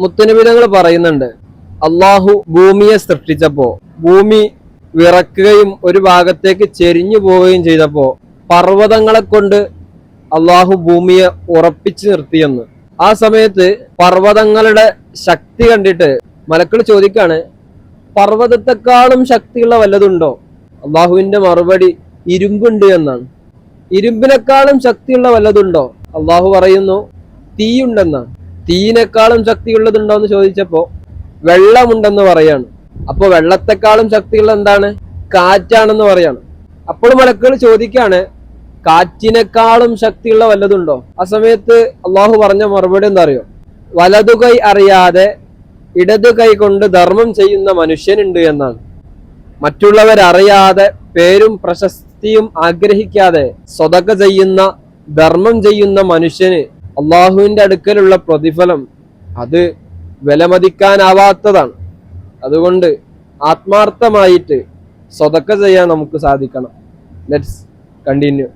മുത്തുനബി തങ്ങൾ പറയുന്നുണ്ട്, അള്ളാഹു ഭൂമിയെ സൃഷ്ടിച്ചപ്പോ ഭൂമി വിറക്കുകയും ഒരു ഭാഗത്തേക്ക് ചെരിഞ്ഞു പോവുകയും ചെയ്തപ്പോ പർവ്വതങ്ങളെ കൊണ്ട് അള്ളാഹു ഭൂമിയെ ഉറപ്പിച്ചു നിർത്തിയെന്ന്. ആ സമയത്ത് പർവ്വതങ്ങളുടെ ശക്തി കണ്ടിട്ട് മലക്കൾ ചോദിക്കാണ്, പർവ്വതത്തെക്കാളും ശക്തിയുള്ള വല്ലതുണ്ടോ? അള്ളാഹുവിന്റെ മറുപടി ഇരുമ്പുണ്ട് എന്നാണ്. ഇരുമ്പിനെക്കാളും ശക്തിയുള്ള വല്ലതുണ്ടോ? അള്ളാഹു പറയുന്നു തീയുണ്ടെന്നാണ്. തീയിനേക്കാളും ശക്തിയുള്ളതുണ്ടോ എന്ന് ചോദിച്ചപ്പോ വെള്ളമുണ്ടെന്ന് പറയാണ്. അപ്പൊ വെള്ളത്തെക്കാളും ശക്തിയുള്ള എന്താണ്? കാറ്റാണെന്ന് പറയാണ്. അപ്പോൾ മലക്കുകൾ ചോദിക്കാണ്, കാറ്റിനേക്കാളും ശക്തിയുള്ള വല്ലതുണ്ടോ? ആ സമയത്ത് അള്ളാഹു പറഞ്ഞ മറുപടി എന്താ അറിയോ? വലതു കൈ അറിയാതെ ഇടതു കൈ കൊണ്ട് ധർമ്മം ചെയ്യുന്ന മനുഷ്യനുണ്ട് എന്നാണ്. മറ്റുള്ളവരറിയാതെ പേരും പ്രശസ്തിയും ആഗ്രഹിക്കാതെ സ്വതക ചെയ്യുന്ന ധർമ്മം ചെയ്യുന്ന മനുഷ്യന് അള്ളാഹുവിന്റെ അടുക്കലുള്ള പ്രതിഫലം അത് വിലമതിക്കാനാവാത്തതാണ്. അതുകൊണ്ട് ആത്മാർത്ഥമായിട്ട് സ്വതക്ക ചെയ്യാൻ നമുക്ക് സാധിക്കണം. Let's continue.